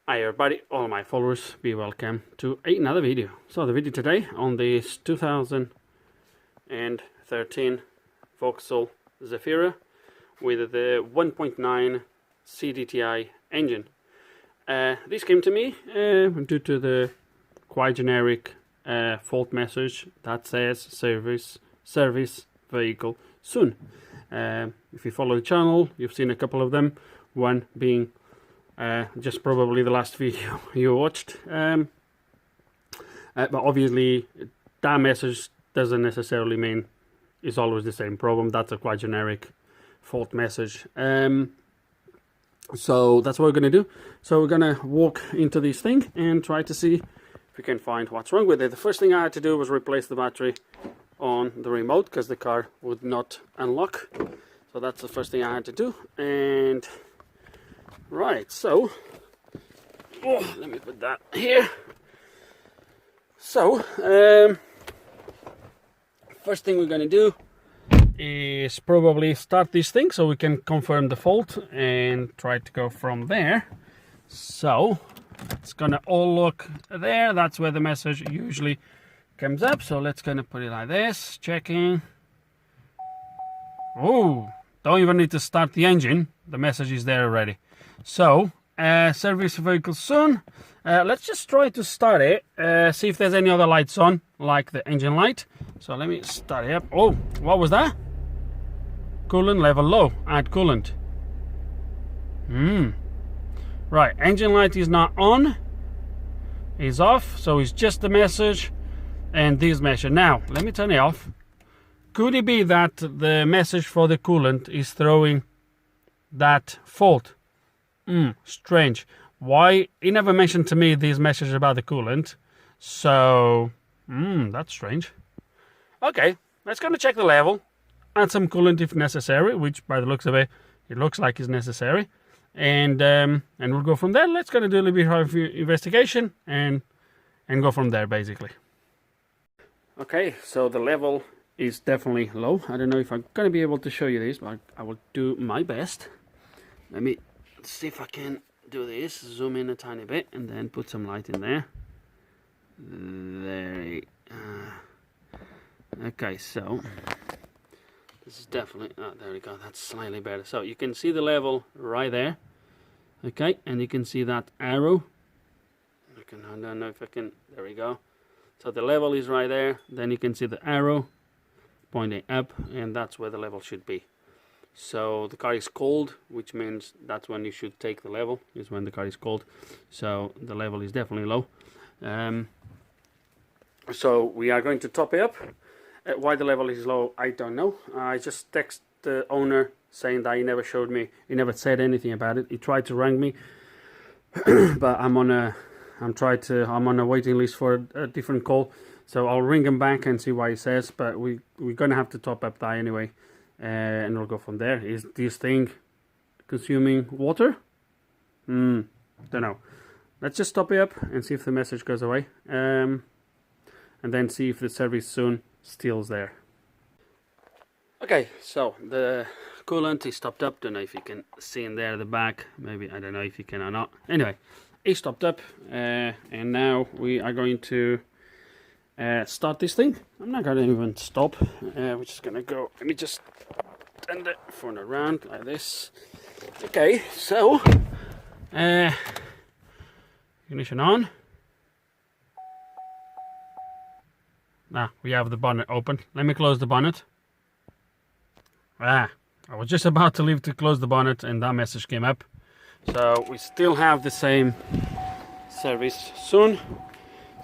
Hi everybody, all my followers, be welcome to another video. So the video today on this 2013 Vauxhall Zafira with the 1.9 CDTI engine. This came to me due to the quite generic fault message that says service vehicle soon. If you follow the channel, you've seen a couple of them, one being just probably the last video you watched, but obviously that message doesn't necessarily mean it's always the same problem. That's a quite generic fault message. So that's what we're gonna do. So we're gonna walk into this thing and try to see if we can find what's wrong with it. The first thing I had to do was replace the battery on the remote because the car would not unlock. So that's the first thing I had to do. And right, so let me put that here. So first thing we're going to do is probably start this thing so we can confirm the fault and try to go from there. So it's gonna all look there. That's where the message usually comes up. So let's gonna put it like this, checking. Oh, don't even need to start the engine, the message is there already. So, service vehicle soon. Let's just try to start it, see if there's any other lights on, like the engine light. So let me start it up. Oh, what was that? Coolant level low, add coolant. Right, engine light is not on, is off, so it's just the message and this message. Now, let me turn it off. Could it be that the message for the coolant is throwing that fault? Strange. Why? He never mentioned to me these messages about the coolant. So, that's strange. Okay, let's go to check the level. Add some coolant if necessary, which by the looks of it, it looks like is necessary. And we'll go from there. Let's go to do a little bit of investigation and go from there, basically. Okay, so the level is definitely low. I don't know if I'm going to be able to show you this, but I will do my best. Let me see if I can do this, zoom in a tiny bit and then put some light in there. There. Okay, so this is definitely, there we go, that's slightly better. So you can see the level right there. Okay, and you can see that arrow. I don't know if I can, there we go. So the level is right there, then you can see the arrow pointing up, and that's where the level should be. So the car is cold, which means that's when you should take the level, is when the car is cold. So the level is definitely low. So we are going to top it up. Why the level is low, I don't know. I just text the owner saying that he never showed me, he never said anything about it. He tried to ring me, but I'm on a waiting list for a different call. So I'll ring him back and see what he says. But we're gonna have to top up that anyway. And we'll go from there. Is this thing consuming water? Don't know. Let's just stop it up and see if the message goes away, and then see if the service soon still's there. Okay, so the coolant is topped up. Don't know if you can see in there at the back. Maybe, I don't know if you can or not. Anyway, it's topped up, and now we are going to start this thing. I'm not gonna even stop. We're just gonna go. Let me just turn the phone around like this. Okay, so ignition on. Now we have the bonnet open. Let me close the bonnet. I was just about to leave to close the bonnet, and that message came up. So we still have the same service soon.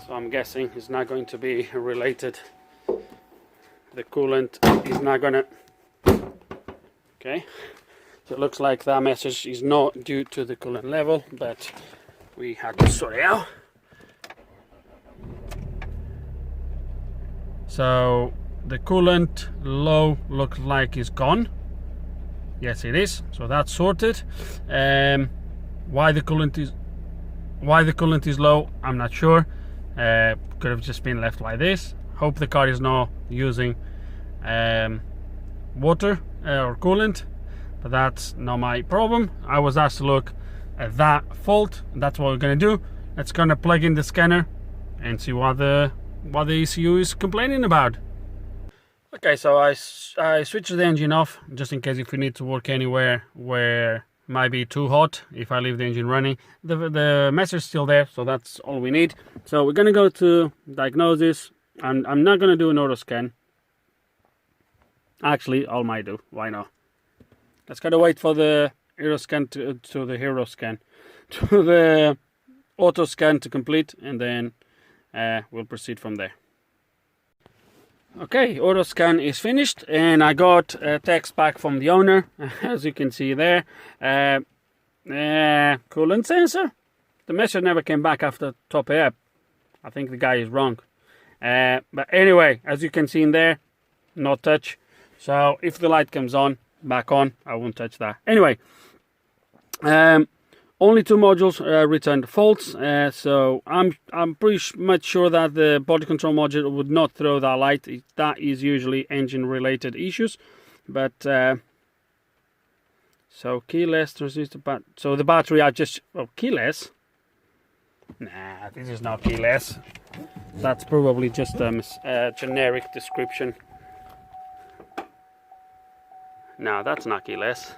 So I'm guessing it's not going to be related. The coolant is not gonna. Okay, so it looks like that message is not due to the coolant level, but we had to sort it out. So the coolant low looks like it's gone. Yes, it is. So that's sorted. Why the coolant is low, I'm not sure. Could have just been left like this. Hope the car is not using water or coolant, but that's not my problem. I was asked to look that fault. That's what we're gonna do. Let's gonna plug in the scanner and see what the ECU is complaining about. Okay, so I switched the engine off just in case if we need to work anywhere where it might be too hot. If I leave the engine running, the message is still there, so that's all we need. So we're gonna go to diagnosis, and I'm not gonna do an auto scan. Actually, I might do. Why not? Let's gotta wait for the hero scan to the auto scan to complete, and then we'll proceed from there. Okay, auto scan is finished, and I got a text back from the owner, as you can see there. Coolant sensor. The message never came back after top it up. I think the guy is wrong. But anyway, as you can see in there, not touch. So if the light comes on, back on, I won't touch that. Anyway, only 2 modules returned faults, so I'm pretty much sure that the body control module would not throw that light. That is usually engine related issues. But so keyless transistor, so the battery I just keyless. Nah, this is not keyless. That's probably just a generic description. No, that's not keyless.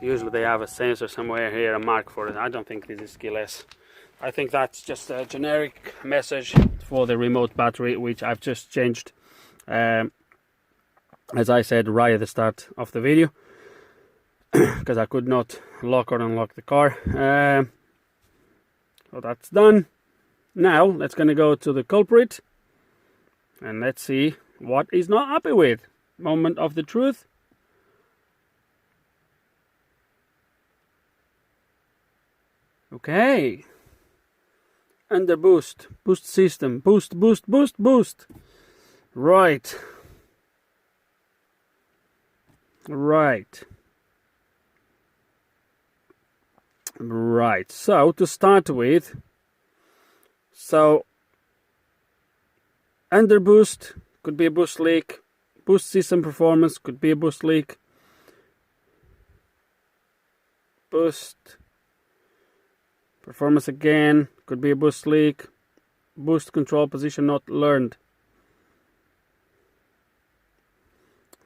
Usually they have a sensor somewhere here, a mark for it. I don't think this is keyless. I think that's just a generic message for the remote battery, which I've just changed, as I said right at the start of the video, because I could not lock or unlock the car. So that's done. Now let's gonna go to the culprit and let's see what he's not happy with. Moment of the truth. Okay. Under boost system, boost. Right. So to start with, under boost could be a boost leak, boost system performance could be a boost leak, boost performance again could be a boost leak, boost control position not learned.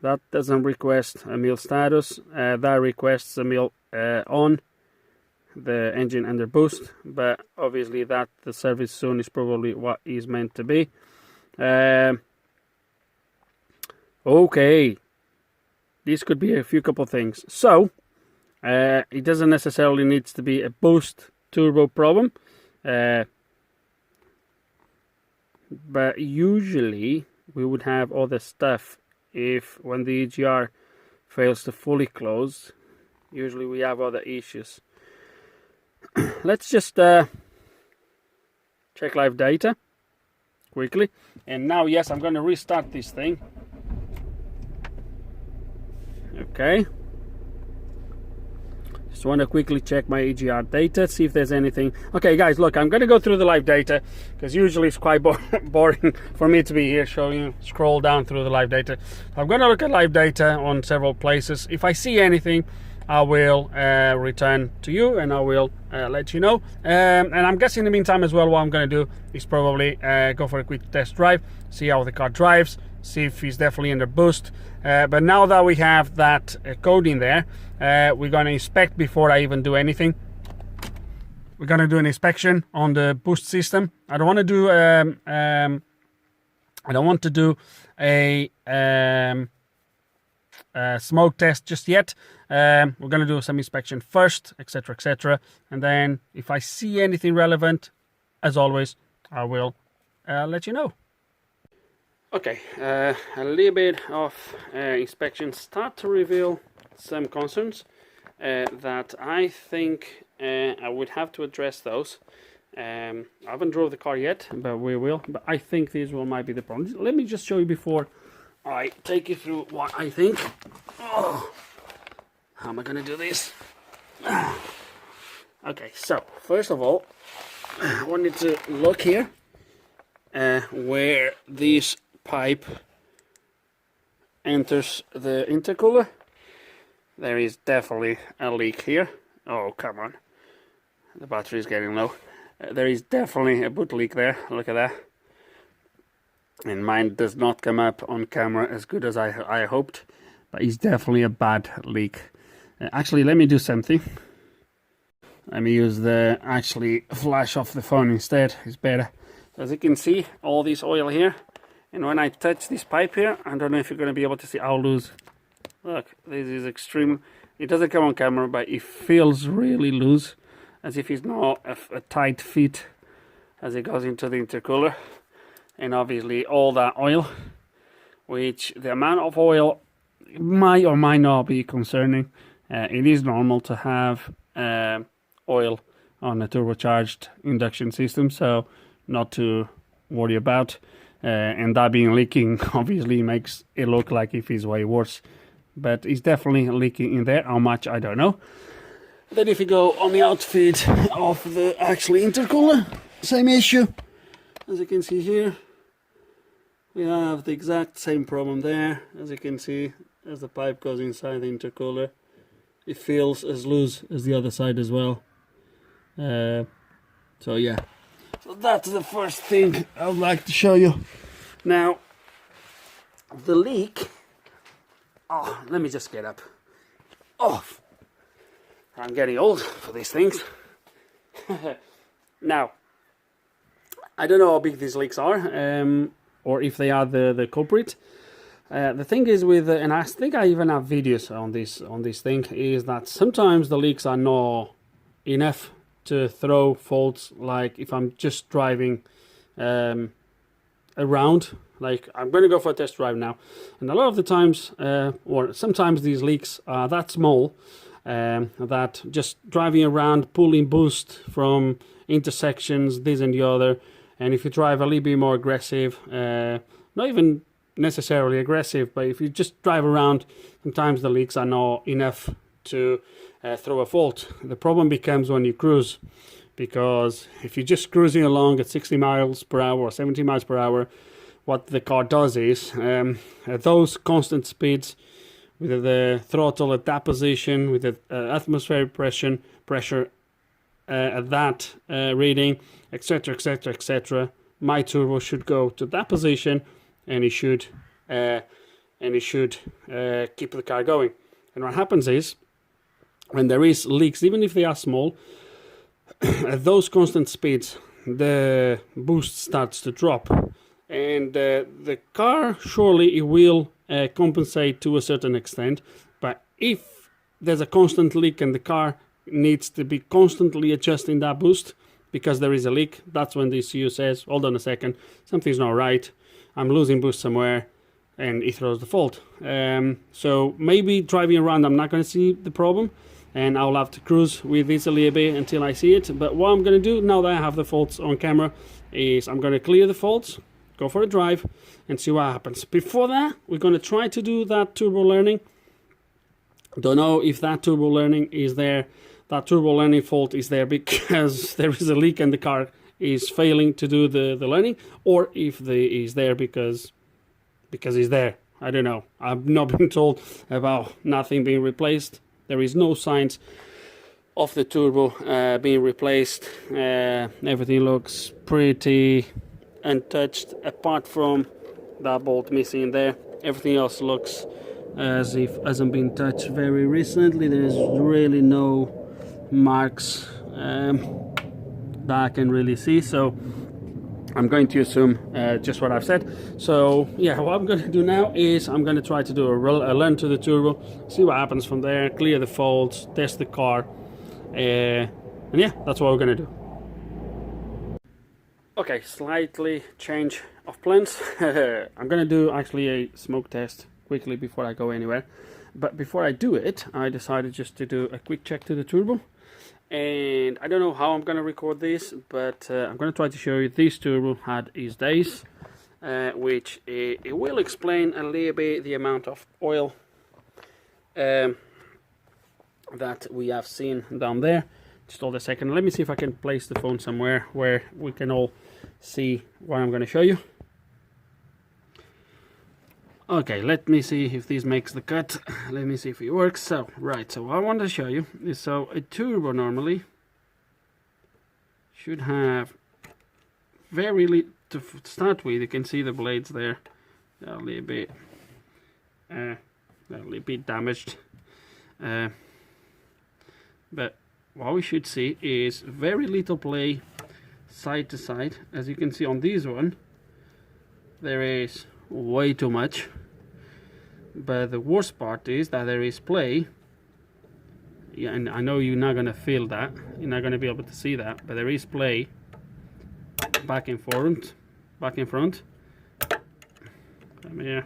That doesn't request a mil status, that requests a mil on the engine under boost, but obviously that the service soon is probably what is meant to be. Okay, this could be a few couple things. So it doesn't necessarily need to be a boost turbo problem, but usually we would have other stuff. If when the EGR fails to fully close, usually we have other issues. Let's just check live data quickly. And now, yes, I'm going to restart this thing. Okay. Just want to quickly check my EGR data, see if there's anything. Okay, guys, look, I'm going to go through the live data because usually it's quite boring for me to be here showing you, scroll down through the live data. I'm going to look at live data on several places. If I see anything, I will return to you and I will let you know. And I'm guessing in the meantime as well, what I'm going to do is probably go for a quick test drive, see how the car drives, see if he's definitely under boost. But now that we have that code in there, we're going to inspect before I even do anything. We're going to do an inspection on the boost system. I don't want to do a smoke test just yet. We're going to do some inspection first, etc., and then if I see anything relevant, as always, I will let you know. Okay, a little bit of inspection start to reveal some concerns that I think I would have to address those. I haven't drove the car yet, but we will. But I think these might be the problem. Let me just show you before I take you through what I think. Oh, how am I going to do this? Okay, so first of all, I wanted to look here where this pipe enters the intercooler. There is definitely a leak here. Oh, come on. The battery is getting low. There is definitely a boot leak there. Look at that. And mine does not come up on camera as good as I hoped, but it's definitely a bad leak. Actually, let me do something. Let me use the actually flash off the phone instead. It's better. As you can see, all this oil here, and when I touch this pipe here, I don't know if you're going to be able to see how loose. Look, this is extreme. It doesn't come on camera, but it feels really loose, as if it's not a tight fit as it goes into the intercooler. And obviously all that oil, which the amount of oil might or might not be concerning. It is normal to have oil on a turbocharged induction system, so not to worry about. And that being leaking obviously makes it look like if it's way worse, but it's definitely leaking in there. How much, I don't know. Then if you go on the outfit of the actually intercooler, same issue. As you can see here, we have the exact same problem there. As you can see, as the pipe goes inside the intercooler, it feels as loose as the other side as well. So yeah, so that's the first thing I would like to show you. Now, the leak. Oh, let me just get up. Oh, I'm getting old for these things. Now, I don't know how big these leaks are, or if they are the culprit. The thing is with, and I think I even have videos on this thing, is that sometimes the leaks are not enough to throw faults. Like if I'm just driving around, like I'm going to go for a test drive now, and a lot of the times, or sometimes these leaks are that small that just driving around, pulling boost from intersections, this and the other, and if you drive a little bit more aggressive, not even necessarily aggressive, but if you just drive around, sometimes the leaks are not enough to throw a fault. The problem becomes when you cruise, because if you're just cruising along at 60 miles per hour or 70 miles per hour, what the car does is, at those constant speeds, with the throttle at that position, with the atmospheric pressure at that reading, etc, etc, etc, my turbo should go to that position, and it should keep the car going. And what happens is, when there is leaks, even if they are small, at those constant speeds, the boost starts to drop, and the car, surely it will compensate to a certain extent. But if there's a constant leak and the car needs to be constantly adjusting that boost because there is a leak, that's when the ECU says, hold on a second, something's not right, I'm losing boost somewhere, and it throws the fault. So maybe driving around I'm not going to see the problem, and I'll have to cruise with this a little bit until I see it. But what I'm going to do now that I have the faults on camera is I'm going to clear the faults, go for a drive, and see what happens. Before that, we're going to try to do that turbo learning. Don't know if that turbo learning is there. That turbo learning fault is there because there is a leak and the car is failing to do the learning, or if is there because it's there. I don't know. I've not been told about nothing being replaced. There is no signs of the turbo being replaced. Everything looks pretty untouched apart from that bolt missing there. Everything else looks as if hasn't been touched very recently. There is really no marks that I can really see, so I'm going to assume just what I've said. So yeah, what I'm going to do now is I'm going to try to do a learn to the turbo, see what happens from there, clear the faults, test the car, and yeah, that's what we're going to do. Okay, slightly change of plans. I'm going to do actually a smoke test quickly before I go anywhere. But before I do it, I decided just to do a quick check to the turbo. And I don't know how I'm going to record this, but I'm going to try to show you this turbo had its days, which it will explain a little bit the amount of oil that we have seen down there. Just hold a second. Let me see if I can place the phone somewhere where we can all see what I'm going to show you. Okay, let me see if this makes the cut. Let me see if it works. So, right, so what I want to show you is, so a turbo normally should have very little to start with. You can see the blades there, they're a little bit damaged, but what we should see is very little play side to side. As you can see on this one, there is way too much, but the worst part is that there is play. Yeah, and I know you're not gonna feel that, you're not gonna be able to see that, but there is play back and front, back and front. Come here.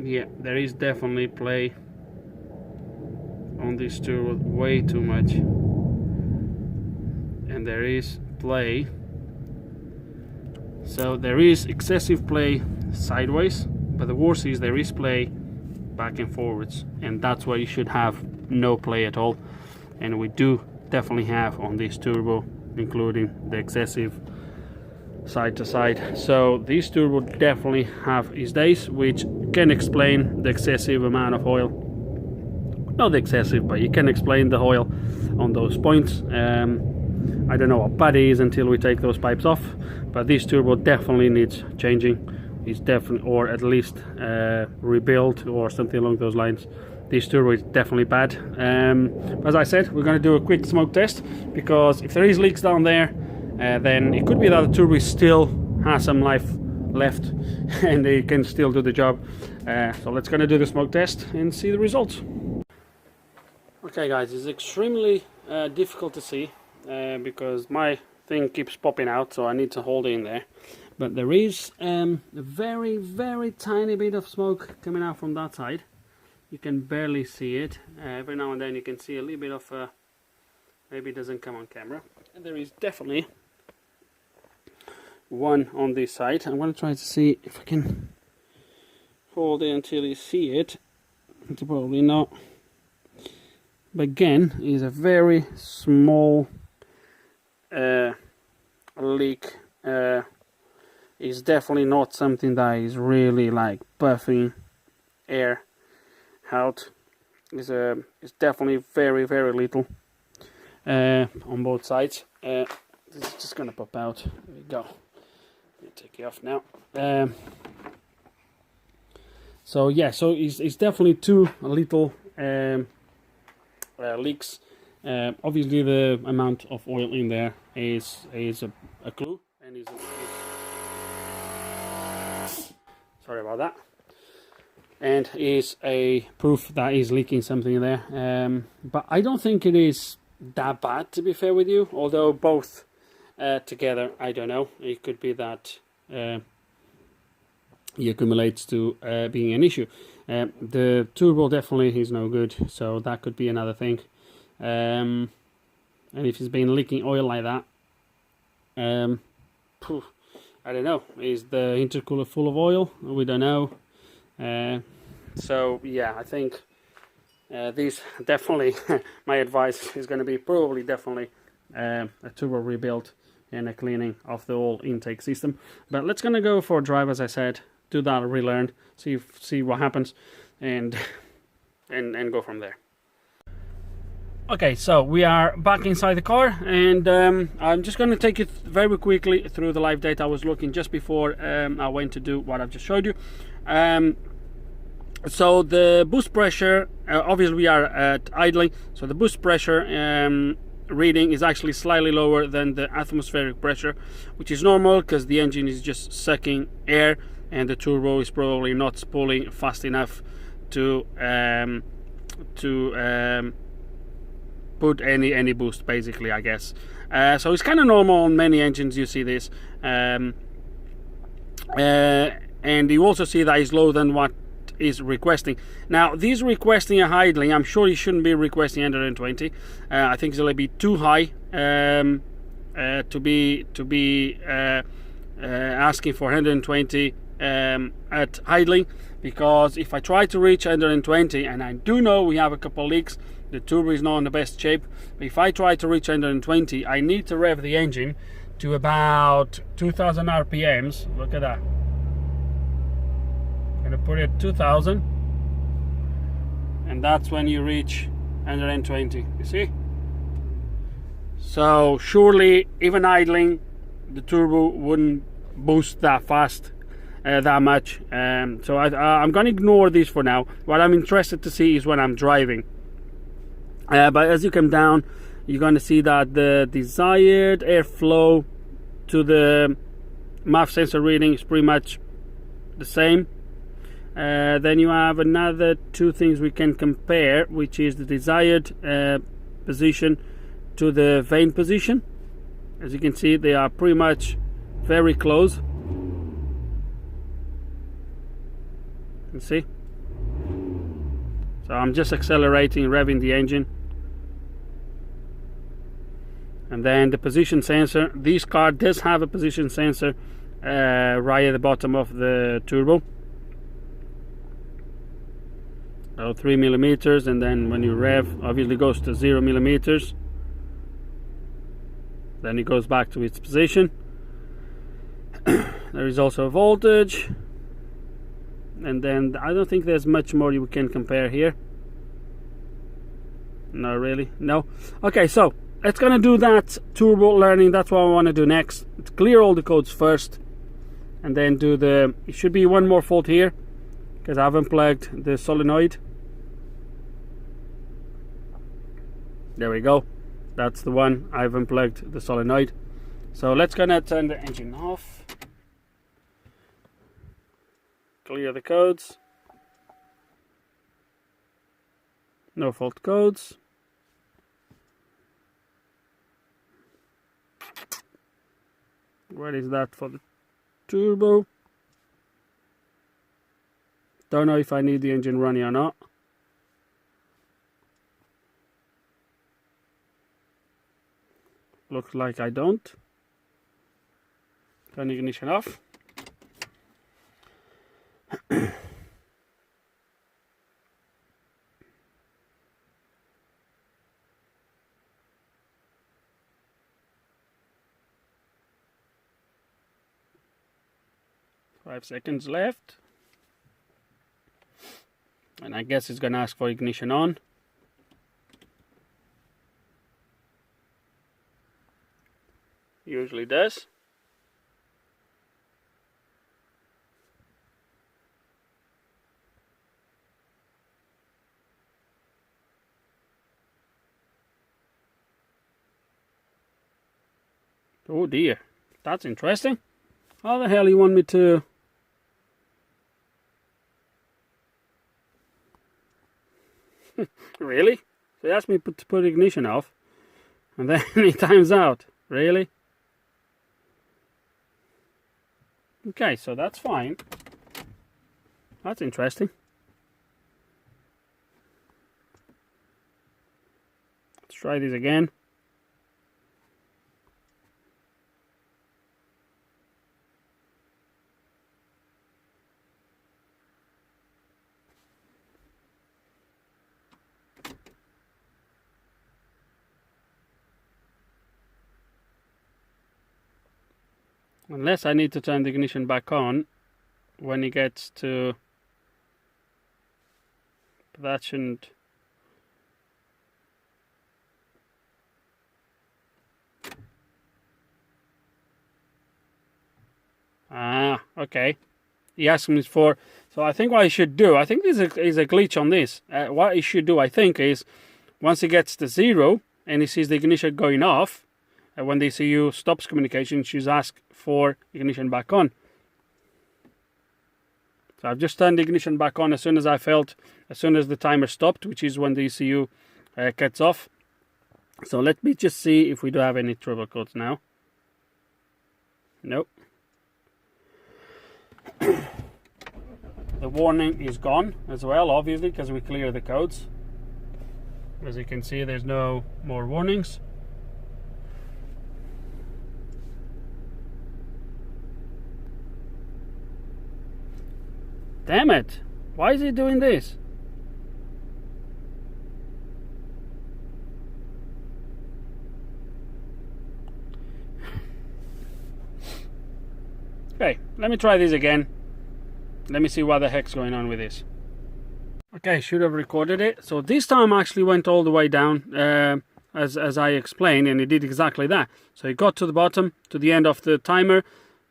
Yeah, there is definitely play on this turbo, way too much, and there is play, so there is excessive play sideways, but the worst is there is play back and forwards, and that's why you should have no play at all, and we do definitely have on this turbo, including the excessive side to side. So this turbo definitely have its days, which can explain the excessive amount of oil. Not excessive, but you can explain the oil on those points. I don't know what bad is until we take those pipes off, but this turbo definitely needs changing. It's definitely, or at least rebuilt or something along those lines. This turbo is definitely bad. As I said, we're going to do a quick smoke test, because if there is leaks down there, then it could be that the turbo still has some life left and it can still do the job. So let's gonna do the smoke test and see the results. Okay guys, it's extremely difficult to see because my thing keeps popping out, so I need to hold it in there. But there is a very tiny bit of smoke coming out from that side. You can barely see it. Every now and then you can see a little bit of maybe it doesn't come on camera. And there is definitely one on this side. I'm going to try to see if I can hold it until you see it. It's probably not. But again, it's a very small leak. It's definitely not something that is really like puffing air out. It's definitely very little on both sides. This is just gonna pop out. There we go. Let me take it off now. So yeah, so it's definitely too little leaks. Obviously, the amount of oil in there is a clue, and is sorry about that, and is a proof that is leaking something there. But I don't think it is that bad, to be fair with you. Although both together, I don't know. It could be that it accumulates to being an issue. The turbo definitely is no good, so that could be another thing. And if it's been leaking oil like that, I don't know. Is the intercooler full of oil? We don't know. So yeah, I think these definitely my advice is going to be probably definitely a turbo rebuild and a cleaning of the whole intake system. But let's gonna go for a drive, as I said, do that, relearn, see what happens, and go from there. Okay, so we are back inside the car, and I'm just going to take you very quickly through the live data I was looking just before I went to do what I've just showed you. So the boost pressure, obviously we are at idling, so the boost pressure reading is actually slightly lower than the atmospheric pressure, which is normal because the engine is just sucking air and the turbo is probably not spooling fast enough to put any boost, basically, I guess. So it's kind of normal on many engines, you see this, and you also see that it's lower than what is requesting. Now this requesting a idling, I'm sure you shouldn't be requesting 120. I think it's a little bit too high to be asking for 120 at idling, because if I try to reach 120, and I do know we have a couple leaks, the turbo is not in the best shape, but if I try to reach 120, I need to rev the engine to about 2000 RPMs. Look at that. I'm gonna put it at 2000, and that's when you reach 120. You see? So surely, even idling, the turbo wouldn't boost that fast, that much. So I'm going to ignore this for now. What I'm interested to see is when I'm driving. But as you come down, you're going to see that the desired airflow to the MAF sensor reading is pretty much the same. Then you have another two things we can compare, which is the desired position to the vane position. As you can see, they are pretty much very close. You see? So I'm just accelerating, revving the engine. And then the position sensor. This car does have a position sensor right at the bottom of the turbo. So 3 millimeters, and then when you rev, obviously goes to 0 millimeters. Then it goes back to its position. There is also a voltage, and then I don't think there's much more you can compare here. No, really, no. Okay, so it's gonna do that turbo learning. That's what I want to do next. Let's clear all the codes first, and then do the. It should be one more fault here, because I've unplugged the solenoid. There we go. That's the one. I've unplugged the solenoid. So let's gonna turn the engine off. Clear the codes. No fault codes. What is that for the turbo? Don't know if I need the engine running or not. Looks like I don't. Turn the ignition off. Five seconds left. And I guess it's gonna ask for ignition on. Usually does. Oh dear, that's interesting. How the hell you want me to... Really? So he asked me to put ignition off, and then it times out. Really? Okay, so that's fine. That's interesting. Let's try this again. Unless I need to turn the ignition back on when it gets to... That shouldn't... Ah, okay. He asked me for... So I think what I should do, I think this is a glitch on this. What he should do, I think, is once he gets to 0 and he sees the ignition going off, when the ECU stops communication, you should ask for ignition back on. So I've just turned the ignition back on as soon as the timer stopped, which is when the ECU cuts off. So let me just see if we do have any trouble codes now. Nope. The warning is gone as well, obviously, because we clear the codes. As you can see, there's no more warnings. Damn it! Why is he doing this? Okay, let me try this again. Let me see what the heck's going on with this. Okay, should have recorded it. So this time I actually went all the way down, as I explained, and it did exactly that. So it got to the bottom, to the end of the timer.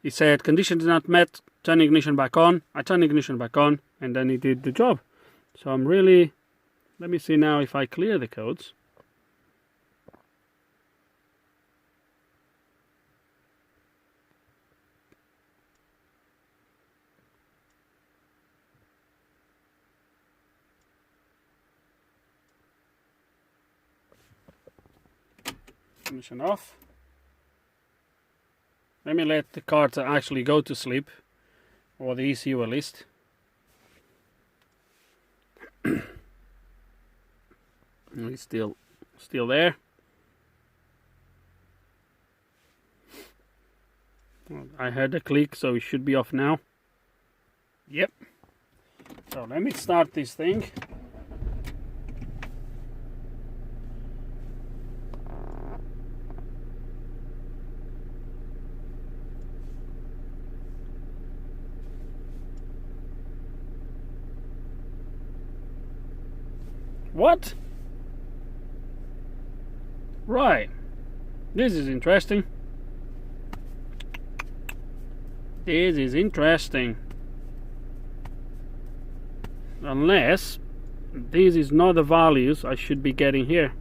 It said conditions not met, turn ignition back on. I turned ignition back on, and then it did the job. So I'm really, let me see now if I clear the codes. Ignition off. Let me let the car to actually go to sleep, or the ECU at least. It's still there. I heard a click, so it should be off now. Yep. So let me start this thing. What? Right. This is interesting. This is interesting. Unless this is not the values I should be getting here.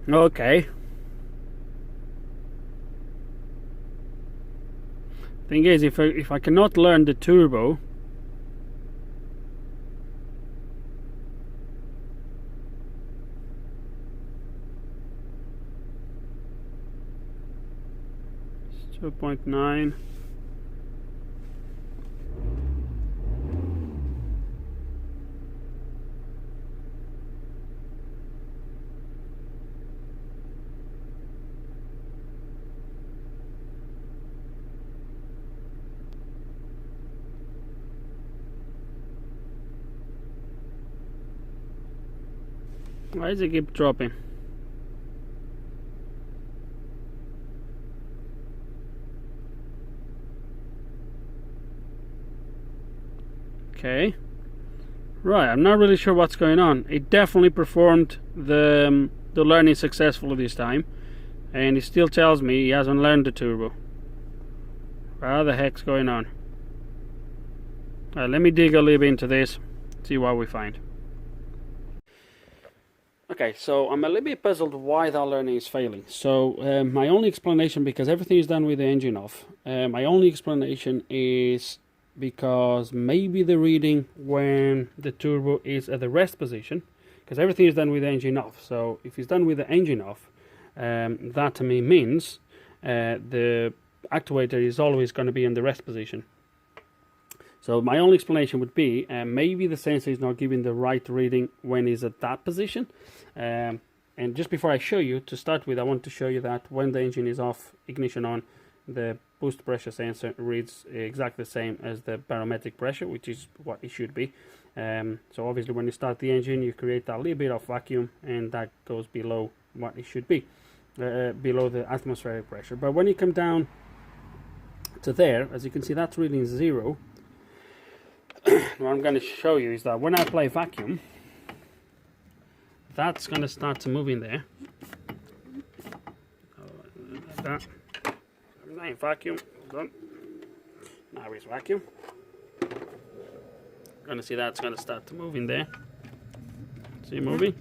Okay. Thing is, if I cannot learn the turbo, it's 2.9. Why does it keep dropping? Okay. Right, I'm not really sure what's going on. It definitely performed the learning successfully this time, and it still tells me he hasn't learned the turbo. What the heck's going on? Let me dig a little bit into this, see what we find. Okay, so I'm a little bit puzzled why that learning is failing. So my only explanation, because everything is done with the engine off, my only explanation is because maybe the reading when the turbo is at the rest position, because everything is done with the engine off. So if it's done with the engine off, that to me means the actuator is always going to be in the rest position. So my only explanation would be maybe the sensor is not giving the right reading when it's at that position. And just before I show you, to start with, I want to show you that when the engine is off, ignition on, the boost pressure sensor reads exactly the same as the barometric pressure, which is what it should be. So obviously when you start the engine, you create a little bit of vacuum, and that goes below what it should be, below the atmospheric pressure. But when you come down to there, as you can see, that's reading 0. What I'm going to show you is that when I apply vacuum, that's going to start to move in there. Like that. Now vacuum, done. Now it's vacuum. Going to see that's going to start to move in there. See moving?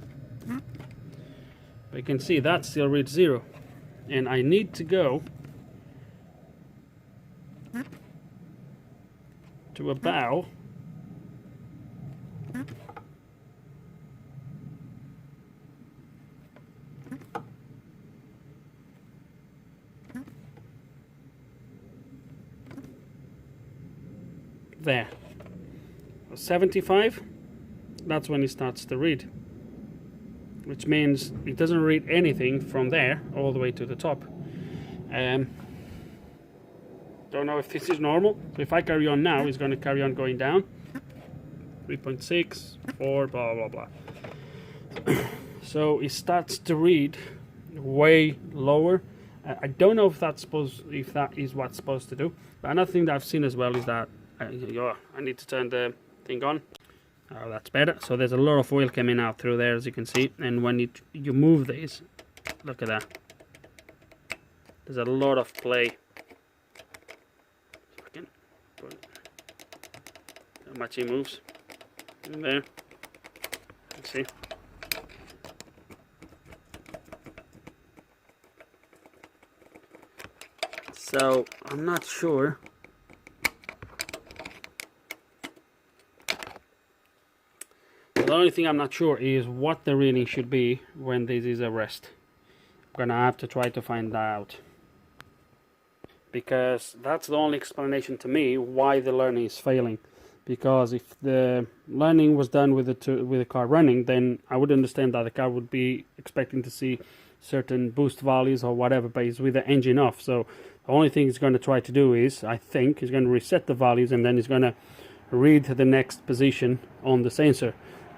But you can see that still reads 0. And I need to go to about there, 75. That's when it starts to read, which means it doesn't read anything from there all the way to the top. Don't know if this is normal. So if I carry on now, it's going to carry on going down. 3.6, 4, blah blah blah. So it starts to read way lower. I don't know if that is what's supposed to do. But another thing that I've seen as well is that I need to turn the thing on. Oh, that's better. So there's a lot of oil coming out through there, as you can see. And when you move these, look at that. There's a lot of play. So I can put how much he moves in there. Let's see. So I'm not sure. The only thing I'm not sure is what the reading should be when this is a rest. I'm gonna have to try to find that out, because that's the only explanation to me why the learning is failing. Because if the learning was done with the car running, then I would understand that the car would be expecting to see certain boost values or whatever, but it's with the engine off. So the only thing it's going to try to do is, I think, is going to reset the values, and then it's going to read the next position on the sensor.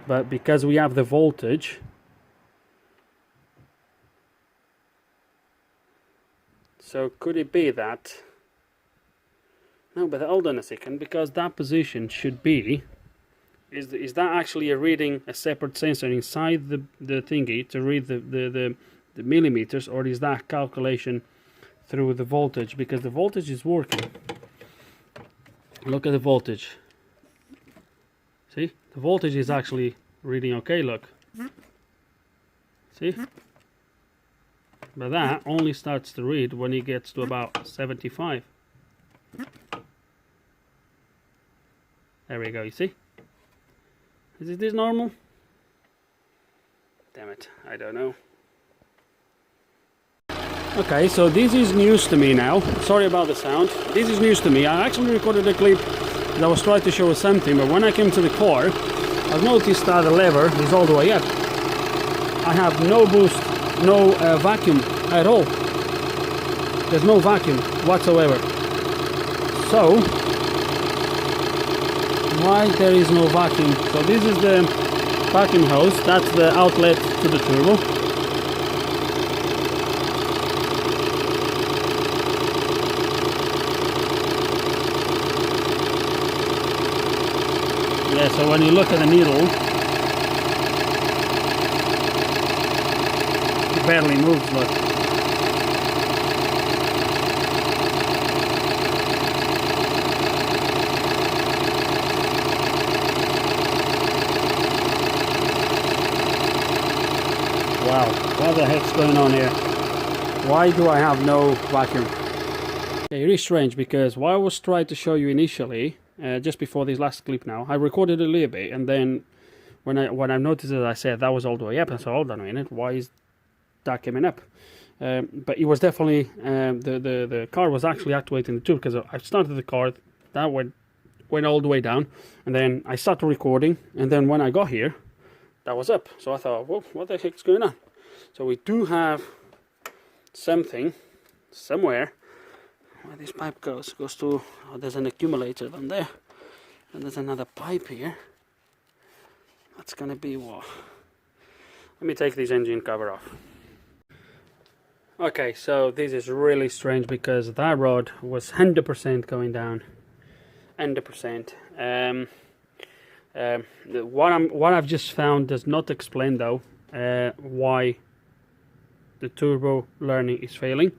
But because we have the voltage, so could it be that? No, but hold on a second, because that position should be, is that actually a reading a separate sensor inside the thingy to read the millimeters, or is that calculation through the voltage? Because the voltage is working. Look at the voltage. See, the voltage is actually reading okay, look. See? But that only starts to read when it gets to about 75. There we go, you see? Is this normal? Damn it, I don't know. Okay, so this is news to me now. Sorry about the sound. This is news to me. I actually recorded a clip that was trying to show us something, but when I came to the car, I've noticed that the lever is all the way up. I have no boost, no vacuum at all. There's no vacuum whatsoever. So, why there is no vacuum? So this is the vacuum hose, that's the outlet to the turbo. Yeah, so when you look at the needle, it barely moves, look. Wow, what the heck's going on here? Why do I have no vacuum? It is strange, because what I was trying to show you initially, just before this last clip now, I recorded a little bit, and then when I noticed it, I said that was all the way up, and so hold on a minute, why is that coming up? But it was definitely, the car was actually actuating the tube, because I started the car, that went all the way down, and then I started recording, and then when I got here, that was up. So I thought, well, what the heck's going on? So we do have something somewhere. Where this pipe goes to, oh, there's an accumulator down there, and there's another pipe here. That's gonna be what? Let me take this engine cover off. Okay, so this is really strange, because that rod was 100% going down. 100%. What I've just found does not explain though why the turbo learning is failing,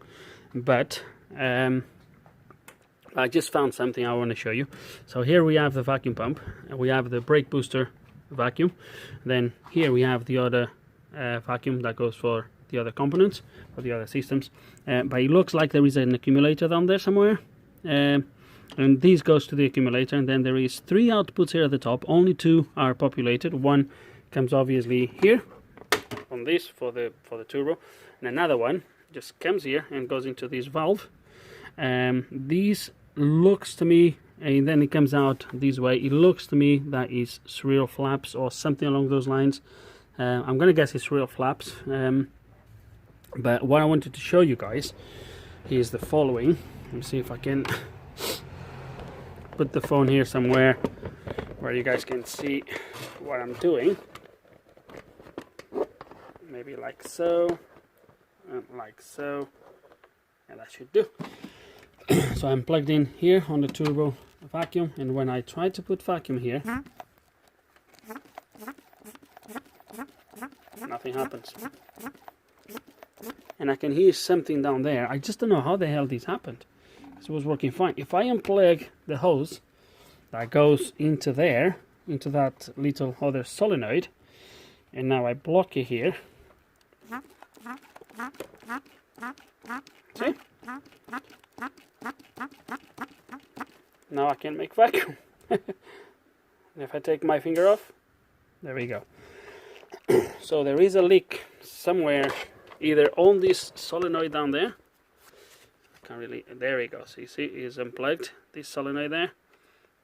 but I just found something I want to show you. So here we have the vacuum pump, and we have the brake booster vacuum. Then here we have the other vacuum that goes for the other components, for the other systems. But it looks like there is an accumulator down there somewhere. And this goes to the accumulator, and then there is 3 outputs here at the top. Only 2 are populated. One comes obviously here on this for the turbo, and another one just comes here and goes into this valve. These looks to me, and then it comes out this way. It looks to me that is serial flaps or something along those lines. I'm gonna guess it's serial flaps. But what I wanted to show you guys is the following. Let me see if I can put the phone here somewhere where you guys can see what I'm doing. Maybe like so, and like so, and that should do. So I'm plugged in here on the turbo vacuum, and when I try to put vacuum here, nothing happens. And I can hear something down there. I just don't know how the hell this happened. It was working fine. If I unplug the hose that goes into there, into that little other solenoid, and now I block it here. See? Now I can make vacuum. If I take my finger off, there we go. So there is a leak somewhere, either on this solenoid down there. Can't really, there we go. So you see, it's unplugged, this solenoid there.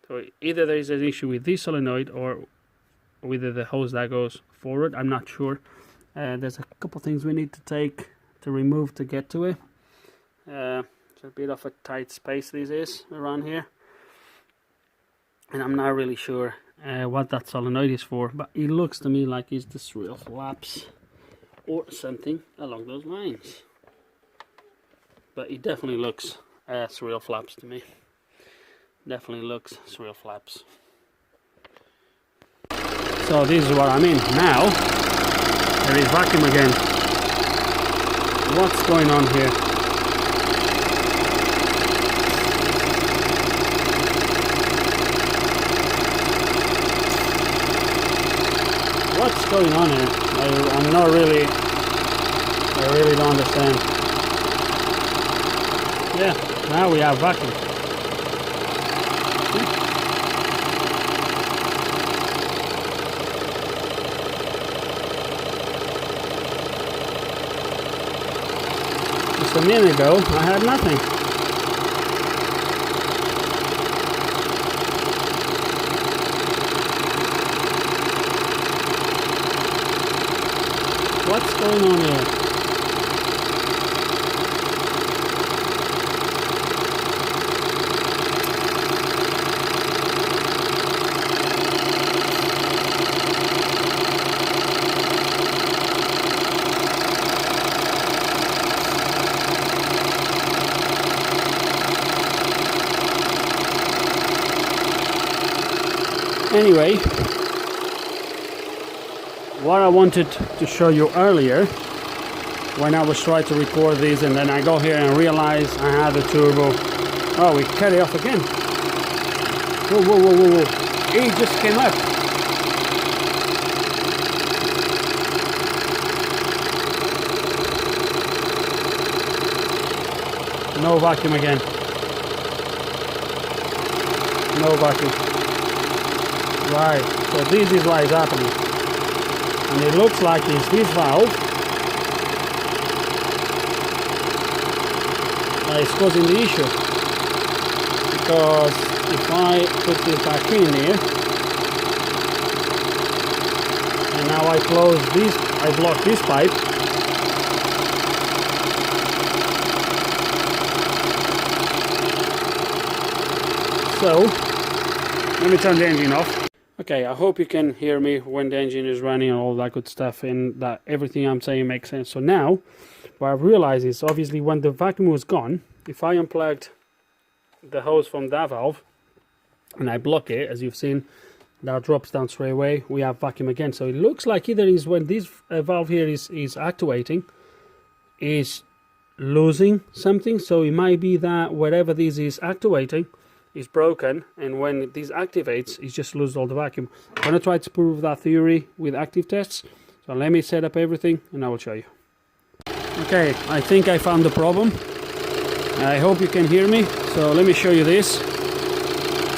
So either there is an issue with this solenoid or with the hose that goes forward. I'm not sure. There's a couple things we need to remove to get to it. It's a bit of a tight space this is around here. And I'm not really sure what that solenoid is for, but it looks to me like it's the serial flaps or something along those lines. But it definitely looks serial flaps to me. Definitely looks serial flaps. So this is what I mean. Now there is vacuum again. What's going on here? What's going on here? I'm not really, I really don't understand. Yeah, now we have vacuum. Just a minute ago, I had nothing. What's going on here? Anyway, what I wanted to show you earlier, when I was trying to record this, and then I go here and realize I had the turbo. Oh, we cut it off again. Whoa, whoa, whoa, whoa, whoa. It just came up. No vacuum again. No vacuum. Right, so this is what is happening. And it looks like it's this valve that is causing the issue. Because if I put this back in here, and now I close this, I block this pipe, so let me turn the engine off. Okay, I hope you can hear me when the engine is running and all that good stuff, and that everything I'm saying makes sense. So now, what I've realized is, obviously when the vacuum was gone, if I unplugged the hose from that valve, and I block it, as you've seen, that drops down straight away, we have vacuum again. So it looks like either is when this valve here is activating, is losing something. So it might be that whatever this is activating is broken, and when this activates, it just loses all the vacuum. I'm going to try to prove that theory with active tests. So let me set up everything and I will show you. Okay, I think I found the problem. I hope you can hear me. So let me show you this.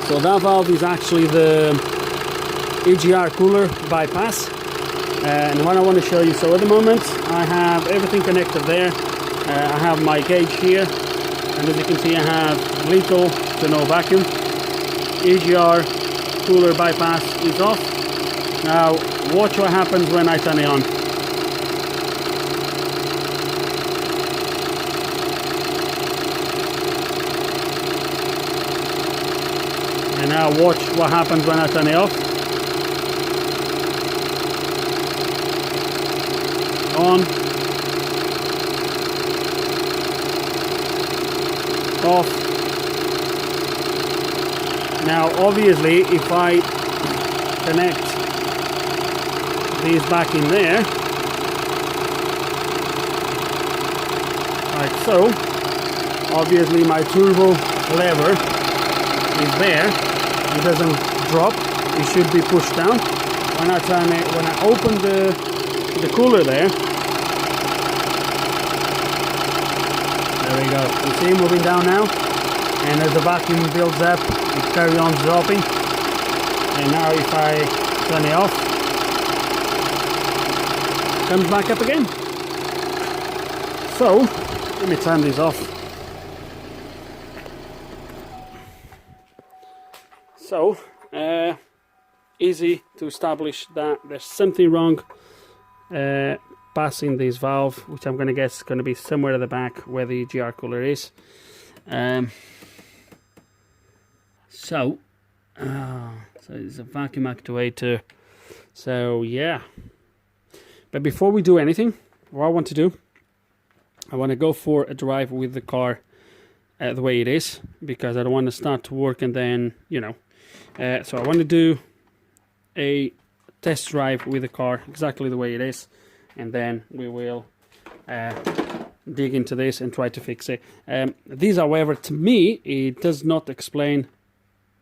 So that valve is actually the EGR cooler bypass. And what I want to show you, so at the moment I have everything connected there. I have my gauge here, and as you can see I have little to no vacuum. EGR cooler bypass is off. Now watch what happens when I turn it on. And now watch what happens when I turn it off. On. Off. Now obviously if I connect these back in there, like so. Obviously my turbo lever is there, it doesn't drop, it should be pushed down. When I open the cooler there we go, you see it moving down now, and as the vacuum builds up it carries on dropping. And now if I turn it off, it comes back up again. So let me turn this off. So easy to establish that there's something wrong passing this valve, which I'm going to guess is going to be somewhere at the back where the EGR cooler is. So it's a vacuum actuator. So yeah, but before we do anything, what I want to do, I want to go for a drive with the car the way it is, because I don't want to start to work and then, you know, so I want to do a test drive with the car exactly the way it is, and then we will dig into this and try to fix it. This, however, to me, it does not explain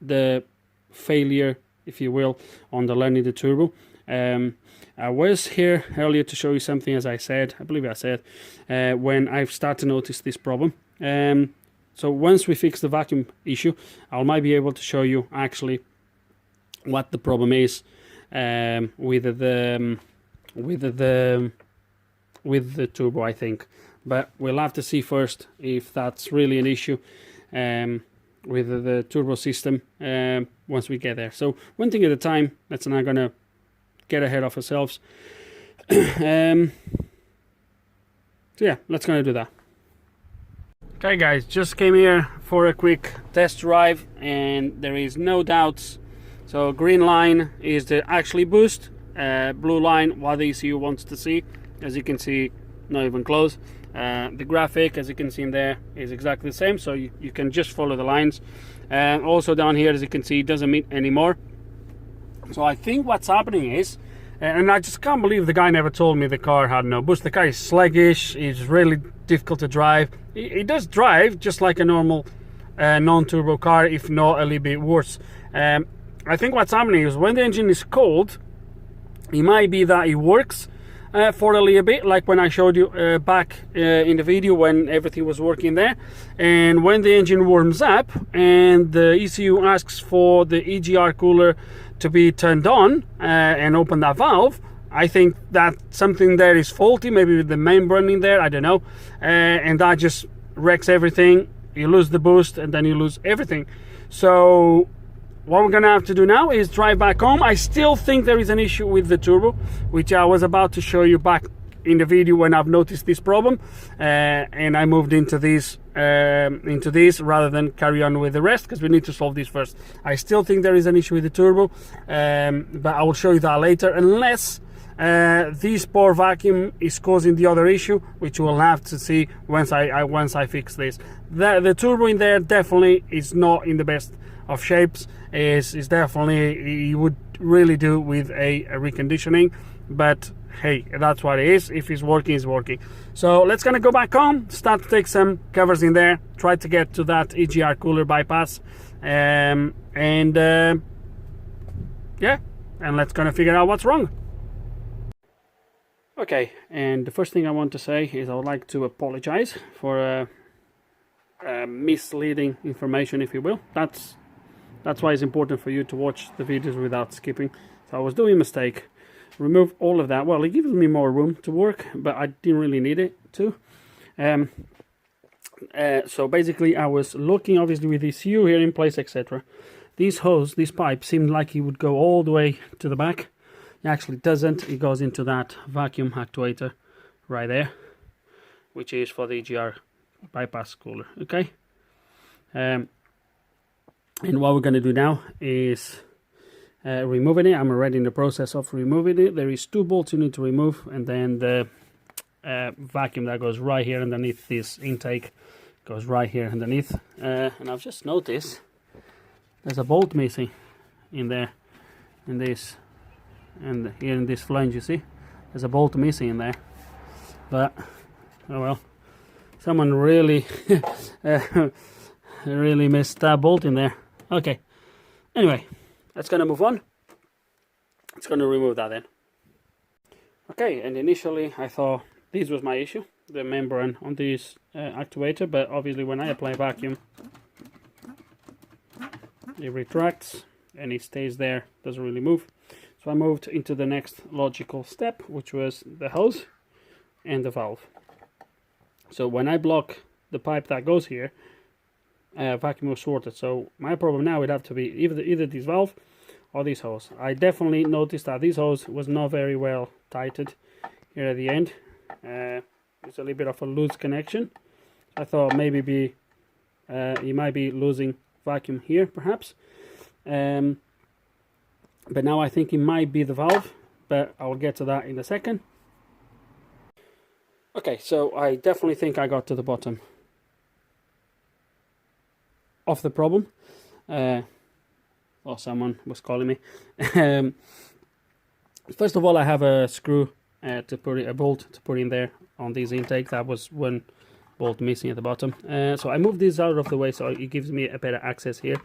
the failure, if you will, on the learning the turbo. I was here earlier to show you something, as I said, I believe I said, when I've started to notice this problem. So once we fix the vacuum issue, I might be able to show you actually what the problem is with the turbo, I think. But we'll have to see first if that's really an issue with the turbo system once we get there. So one thing at a time. Let's not gonna get ahead of ourselves. So yeah, let's gonna do that. Okay guys, just came here for a quick test drive and there is no doubts. So green line is the actually boost, blue line what the ECU wants to see. As you can see, not even close. The graphic, as you can see in there, is exactly the same, so you can just follow the lines. And also down here, as you can see, it doesn't meet anymore. So I think what's happening is, and I just can't believe the guy never told me the car had no boost. The car is sluggish, it's really difficult to drive. It does drive just like a normal non-turbo car, if not a little bit worse. I think what's happening is when the engine is cold, it might be that it works for a little bit, like when I showed you back in the video when everything was working there. And when the engine warms up and the ECU asks for the EGR cooler to be turned on and open that valve, I think that something there is faulty, maybe with the membrane in there, I don't know, and that just wrecks everything. You lose the boost and then you lose everything. So what we're gonna have to do now is drive back home. I still think there is an issue with the turbo, which I was about to show you back in the video when I've noticed this problem, and I moved into this rather than carry on with the rest, because we need to solve this first. I still think there is an issue with the turbo, but I will show you that later, unless this poor vacuum is causing the other issue, which we'll have to see once I fix this. The turbo in there definitely is not in the best of shapes. Is definitely, you would really do with a reconditioning, but hey, that's what it is. If it's working, it's working. So let's gonna go back home, start to take some covers in there, try to get to that EGR cooler bypass, yeah, and let's gonna figure out what's wrong. Okay, and the first thing I want to say is I would like to apologize for misleading information, if you will. That's why it's important for you to watch the videos without skipping. So I was doing a mistake. Remove all of that. Well, it gives me more room to work, but I didn't really need it to. So basically, I was looking, obviously, with this ECU here in place, etc. This hose, this pipe, seemed like it would go all the way to the back. It actually doesn't. It goes into that vacuum actuator right there, which is for the EGR bypass cooler. Okay. And what we're going to do now is removing it. I'm already in the process of removing it. There is 2 bolts you need to remove, and then the vacuum that goes right here underneath this intake goes right here underneath. And I've just noticed there's a bolt missing in there, in this, and here in this flange. You see there's a bolt missing in there, but oh well. someone really really missed that bolt in there. Okay, anyway, that's gonna move on. It's gonna remove that then. Okay, and initially I thought this was my issue, the membrane on this actuator, but obviously when I apply vacuum, it retracts and it stays there, doesn't really move. So I moved into the next logical step, which was the hose and the valve. So when I block the pipe that goes here, vacuum was sorted. So my problem now would have to be either this valve or this hose. I definitely noticed that this hose was not very well tighted here at the end. It's a little bit of a loose connection. I thought maybe you might be losing vacuum here perhaps, but now I think it might be the valve, but I'll get to that in a second. Okay, so I definitely think I got to the bottom of the problem. Well, someone was calling me. First of all, I have a screw to put a bolt to put in there on this intake. That was one bolt missing at the bottom. So I moved this out of the way so it gives me a better access here.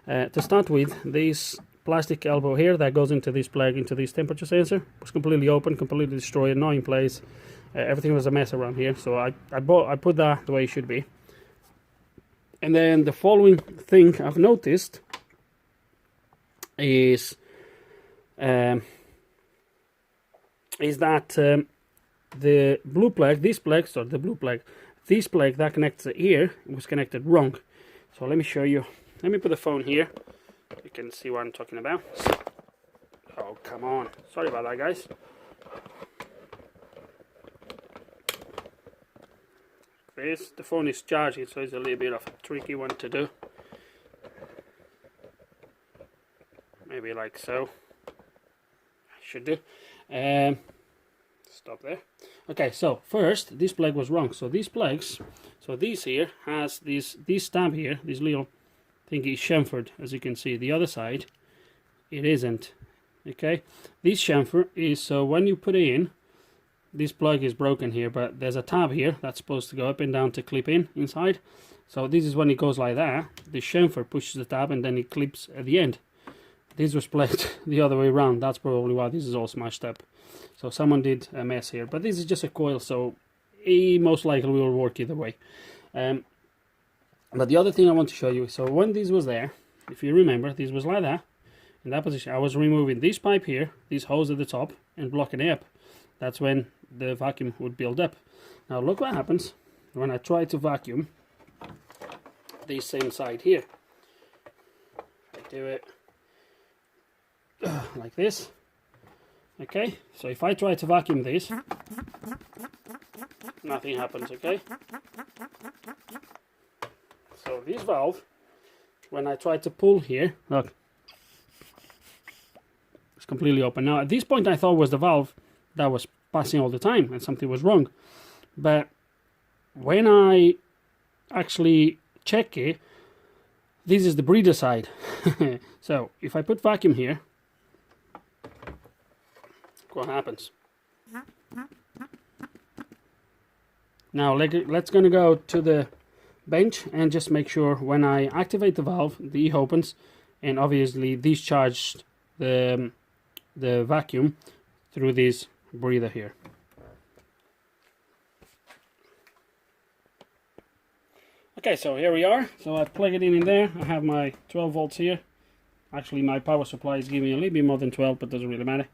To start with, this plastic elbow here that goes into this plug, into this temperature sensor, was completely open, completely destroyed, not in place. Everything was a mess around here, so I put that the way it should be. And then the following thing I've noticed is that the blue plug, this plug that connects here was connected wrong. So let me show you. Let me put the phone here. You can see what I'm talking about. Oh, come on. Sorry about that, guys. The phone is charging, so it's a little bit of a tricky one to do. Maybe like so. I should do. Stop there. Okay, so first this plug was wrong. So these plugs, so this here has this tab here, this little thing is chamfered, as you can see. The other side, it isn't. Okay, this chamfer is so when you put it in, this plug is broken here, but there's a tab here that's supposed to go up and down to clip in inside. So this is when it goes like that. The chamfer pushes the tab and then it clips at the end. This was played the other way around. That's probably why this is all smashed up. So someone did a mess here, but this is just a coil, so it most likely will work either way. But the other thing I want to show you, so when this was there, if you remember, this was like that, in that position. I was removing this pipe here, this hose at the top, and blocking it up. That's when the vacuum would build up. Now look what happens when I try to vacuum this same side here. I do it like this. Okay, so if I try to vacuum this, nothing happens, okay? So this valve, when I try to pull here, look, it's completely open. Now at this point I thought it was the valve that was passing all the time and something was wrong. But when I actually check it, this is the breather side. So if I put vacuum here, look what happens. Now let's gonna go to the bench and just make sure when I activate the valve, the E opens and obviously discharged the vacuum through this breather here. Okay, so here we are. So I plug it in there. I have my 12 volts here. Actually my power supply is giving me a little bit more than 12, but doesn't really matter.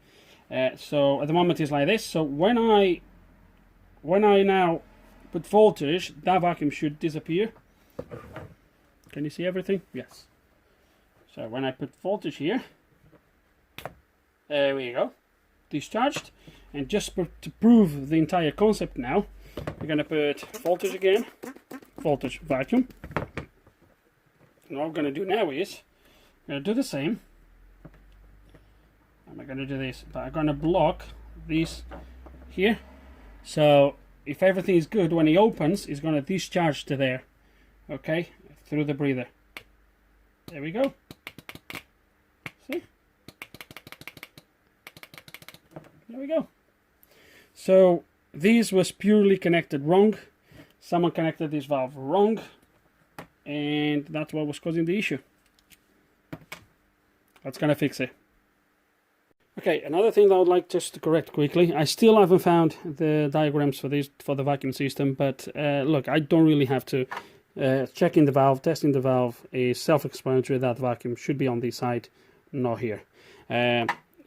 So at the moment it's like this. So when I now put voltage, that vacuum should disappear. Can you see everything? Yes. So when I put voltage here, there we go, discharged. And just to prove the entire concept now, we're going to put voltage again, voltage vacuum. And what we're going to do now is, we're going to do the same. I'm going to do this, but I'm going to block this here. So if everything is good, when it opens, it's going to discharge to there, okay, through the breather. There we go. See? There we go. So this was purely connected wrong. someone connected this valve wrong, and that's what was causing the issue. That's gonna fix it. Okay, another thing that I would like just to correct quickly. I still haven't found the diagrams for the vacuum system, but look, I don't really have to. Checking the valve, testing the valve is self-explanatory. That vacuum should be on this side, not here.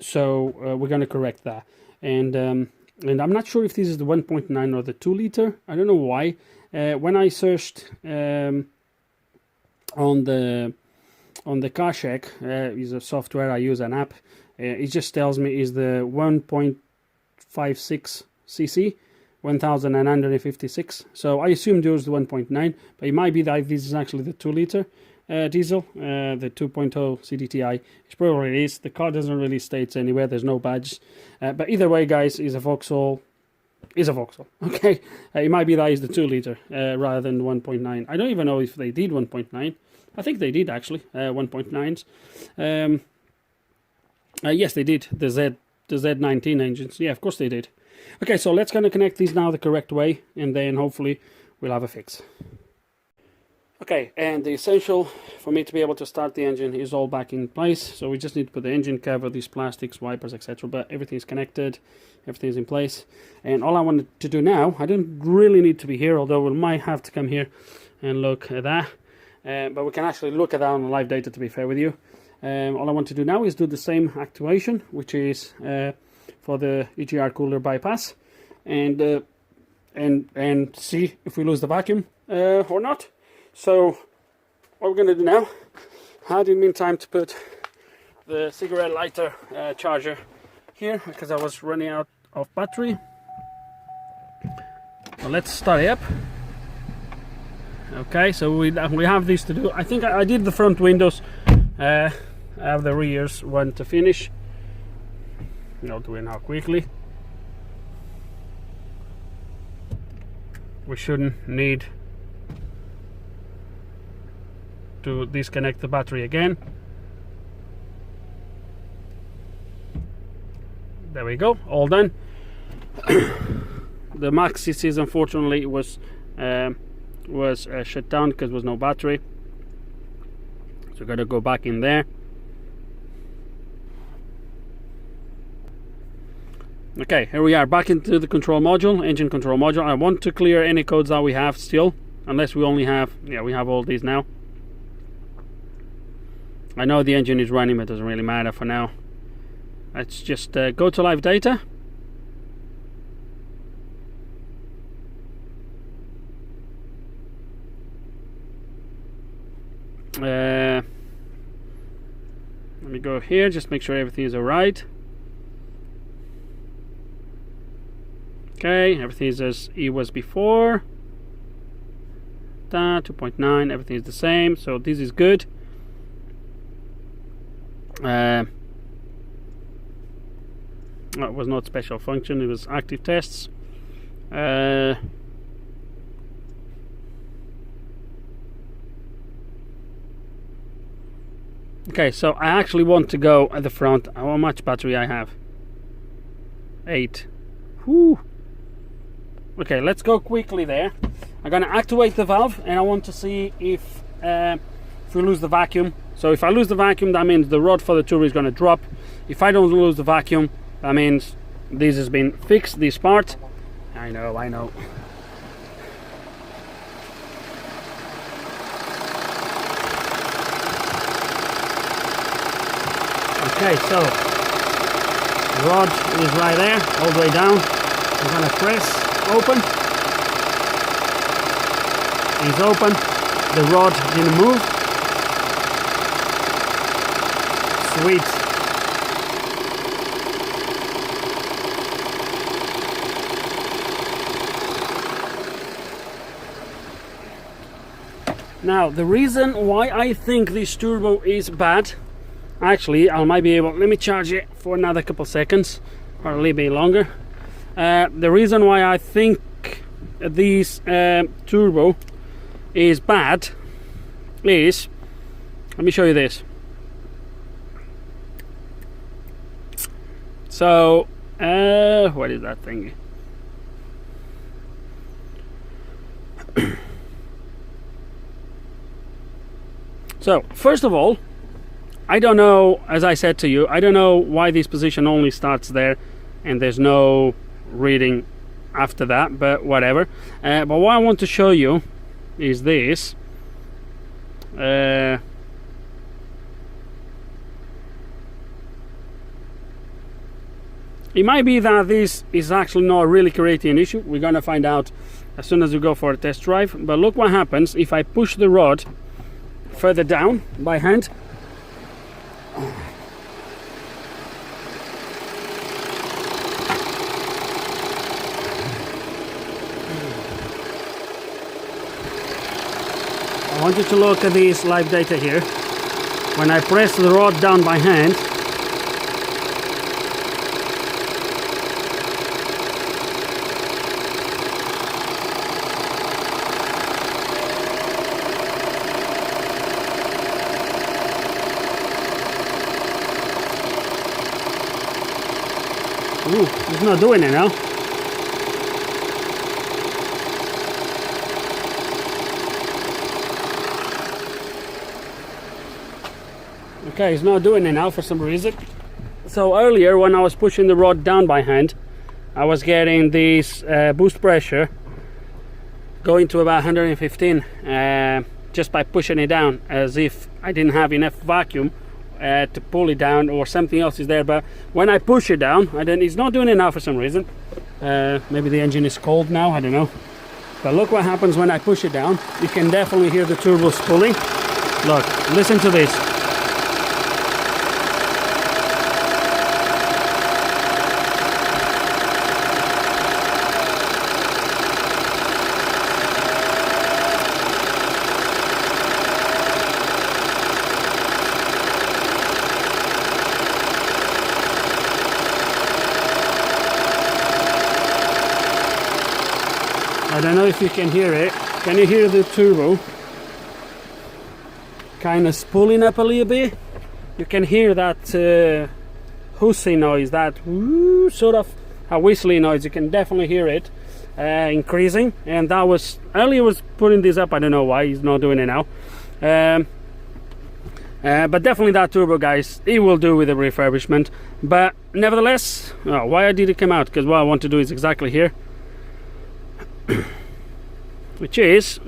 So we're going to correct that. And I'm not sure if this is the 1.9 or the 2 liter. I don't know why. When I searched on the car check, is a software I use, an app. It just tells me is the 1.56 cc. 1956. So I assumed it was the 1.9, but it might be that this is actually the 2 liter diesel, the 2.0 CDTI. It probably is. The car doesn't really state anywhere. There's no badge. But either way, guys, is a Vauxhall. Is a Vauxhall. Okay, it might be that is the 2 liter rather than 1.9. I don't even know if they did 1.9. I think they did actually 1.9s. Yes, they did. The Z19 engines. Yeah, of course they did. Okay, so let's kind of connect these now the correct way, and then hopefully we'll have a fix. Okay, and the essential for me to be able to start the engine is all back in place. So we just need to put the engine cover, these plastics, wipers, etc. But everything's connected, everything's in place. And all I wanted to do now, I don't really need to be here, although we might have to come here and look at that. But we can actually look at that on live data, to be fair with you. All I want to do now is do the same actuation, which is for the EGR cooler bypass, and see if we lose the vacuum or not. So what we're going to do now, I had in the meantime to put the cigarette lighter charger here because I was running out of battery. So let's start it up. Okay, so we have this to do. I think I did the front windows. I have the rears one to finish. I'll do it now quickly. We shouldn't need to disconnect the battery again. There we go, all done. The Maxi Cs unfortunately was shut down because there was no battery. So we're gonna go back in there. Okay, here we are back into the control module, engine control module. I want to clear any codes that we have still, unless we only have, yeah, we have all these now. I know the engine is running, but it doesn't really matter for now. Let's just go to live data. Let me go here, just make sure everything is alright. Okay, everything is as it was before. 2.9, everything is the same, so this is good. That was not special function, it was active tests. Okay, so I actually want to go at the front. How much battery I have? 8. Whew. Okay, let's go quickly there. I'm gonna activate the valve, and I want to see if we lose the vacuum. So if I lose the vacuum, that means the rod for the tour is gonna drop. If I don't lose the vacuum, that means this has been fixed, this part. I know. Okay, so the rod is right there, all the way down. I'm gonna press open. It's open. The rod didn't move. Sweet. Now, the reason why I think this turbo is bad, actually, I might be able, let me charge it for another couple seconds, or a little bit longer. The reason why I think this turbo is bad is, let me show you this. So, what is that thing? So first of all, I don't know, as I said to you, I don't know why this position only starts there and there's no reading after that, but whatever. But what I want to show you is this. It might be that this is actually not really creating an issue. We're gonna find out as soon as we go for a test drive. But look what happens if I push the rod further down by hand. I want you to look at this live data here. When I press the rod down by hand, ooh, it's not doing it now. Okay, it's not doing it now for some reason. So earlier when I was pushing the rod down by hand, I was getting this boost pressure going to about 115 just by pushing it down, as if I didn't have enough vacuum to pull it down, or something else is there. But when I push it down, it's not doing it now for some reason. Maybe the engine is cold now, I don't know. But look what happens when I push it down. You can definitely hear the turbos pulling. Look, listen to this. I don't know if you can hear it. Can you hear the turbo kind of spooling up a little bit? You can hear that hoosie noise, that woo, sort of a whistling noise. You can definitely hear it increasing. And that was, earlier was putting this up, I don't know why he's not doing it now. But definitely that turbo, guys, it will do with the refurbishment. But nevertheless, why did it come out? Because what I want to do is exactly here. Which is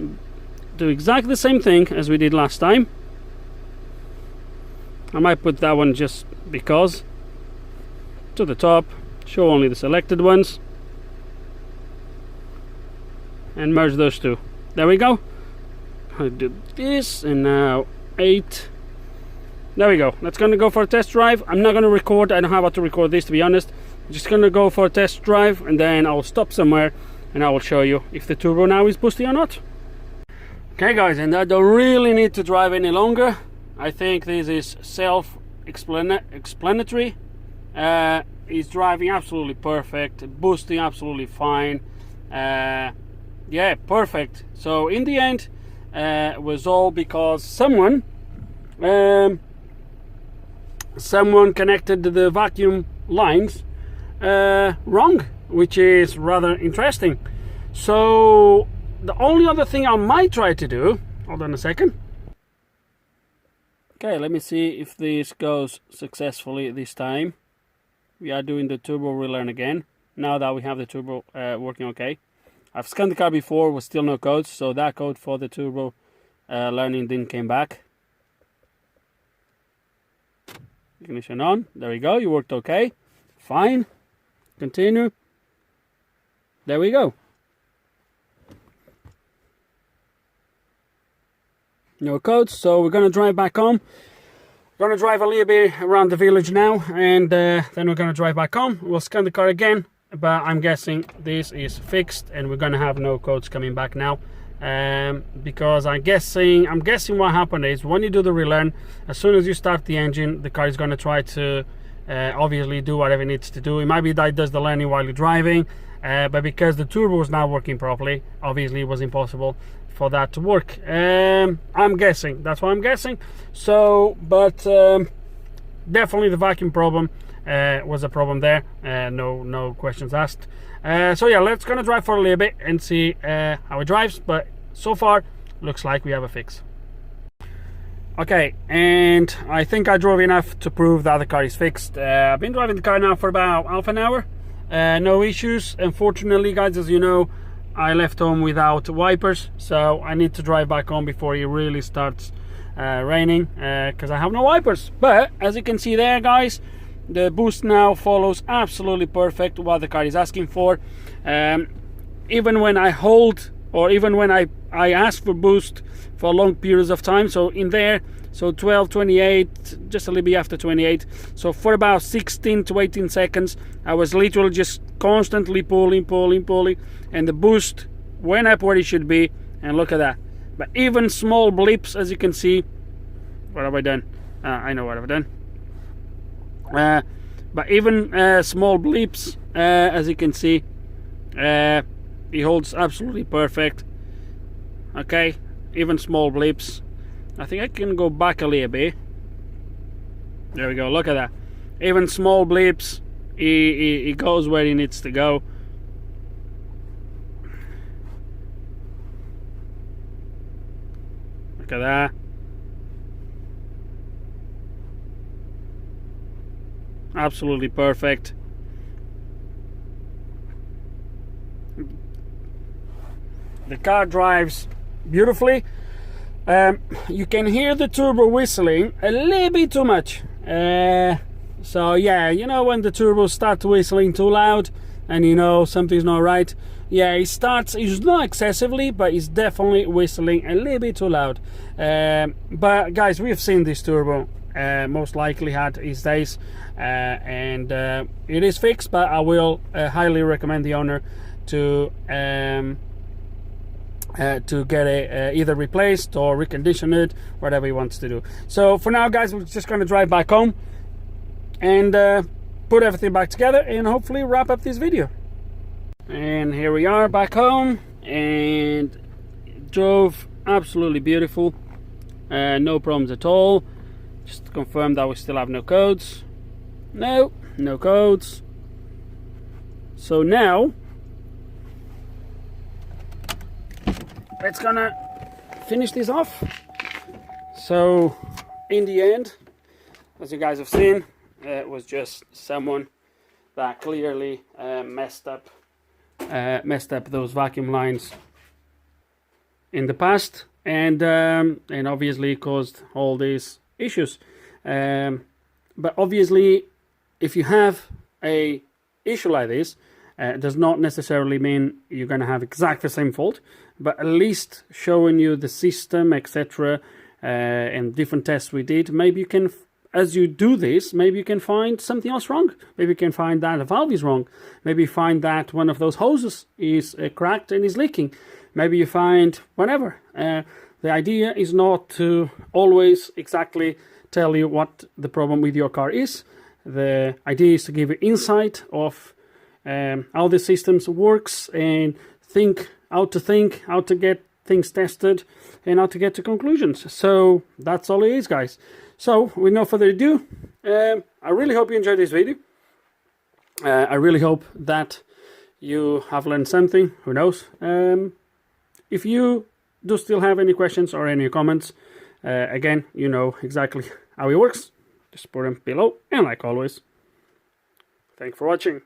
do exactly the same thing as we did last time. I might put that one just because to the top, show only the selected ones, and merge those two. There we go. I do this, and now 8. There we go. That's gonna go for a test drive. I'm not gonna record. I don't have how to record this, to be honest. I'm just gonna go for a test drive, and then I'll stop somewhere and I will show you if the turbo now is boosting or not. Okay guys, and I don't really need to drive any longer. I think this is self-explanatory. It's driving absolutely perfect, boosting absolutely fine. Yeah, perfect. So in the end, it was all because someone connected the vacuum lines wrong, which is rather interesting. So the only other thing I might try to do, hold on a second. Okay, let me see if this goes successfully this time. We are doing the turbo relearn again, now that we have the turbo working okay. I've scanned the car before, was still no codes, so that code for the turbo learning didn't came back. Ignition on, there we go, you worked okay, fine. Continue. There we go. No codes, so we're gonna drive back home. We're gonna drive a little bit around the village now, and then we're gonna drive back home. We'll scan the car again, but I'm guessing this is fixed, and we're gonna have no codes coming back now. Because I'm guessing what happened is when you do the relearn, as soon as you start the engine, the car is gonna try to obviously do whatever it needs to do. It might be that it does the learning while you're driving, but because the turbo is not working properly, obviously it was impossible for that to work. I'm guessing, that's what I'm guessing. So, but definitely the vacuum problem was a problem there. No questions asked. So yeah, let's gonna drive for a little bit and see how it drives, but so far looks like we have a fix. Okay, and I think I drove enough to prove that the car is fixed. I've been driving the car now for about half an hour. No issues. Unfortunately, guys, as you know, I left home without wipers, so I need to drive back home before it really starts raining, because I have no wipers. But as you can see there, guys, the boost now follows absolutely perfect what the car is asking for. Even when I hold, or even when I ask for boost for long periods of time, so in there, so 12, 28, just a little bit after 28, so for about 16 to 18 seconds I was literally just constantly pulling, and the boost went up where it should be, and look at that. But even small blips, as you can see, what have I done? I know what I've done. But even small blips, as you can see, it holds absolutely perfect. Okay, even small blips. I think I can go back a little bit. There we go, look at that. Even small blips, it goes where it needs to go. Look at that. Absolutely perfect. The car drives beautifully. You can hear the turbo whistling a little bit too much. So yeah, you know when the turbos start whistling too loud and you know something's not right. Yeah, it starts, it's not excessively, but it's definitely whistling a little bit too loud. But guys, we've seen this turbo most likely had its days, and it is fixed, but I will highly recommend the owner to get it either replaced or recondition it, whatever he wants to do. So for now, guys, we're just going to drive back home and put everything back together and hopefully wrap up this video. And here we are back home, and drove absolutely beautiful, no problems at all. Just to confirm that we still have no codes. No codes. So now let's gonna finish this off. So in the end, as you guys have seen, it was just someone that clearly messed up those vacuum lines in the past, and obviously caused all these issues. But obviously, if you have a issue like this, does not necessarily mean you're going to have exactly the same fault, but at least showing you the system, etc., and different tests we did, maybe you can, as you do this, maybe you can find something else wrong. Maybe you can find that a valve is wrong. Maybe you find that one of those hoses is cracked and is leaking. Maybe you find whatever. The idea is not to always exactly tell you what the problem with your car is. The idea is to give you insight of how the systems works, and how to get things tested, and how to get to conclusions. So that's all it is, guys. So with no further ado, I really hope you enjoyed this video. I really hope that you have learned something. Who knows? If you do still have any questions or any comments, again, you know exactly how it works. Just put them below, and like always, thanks for watching.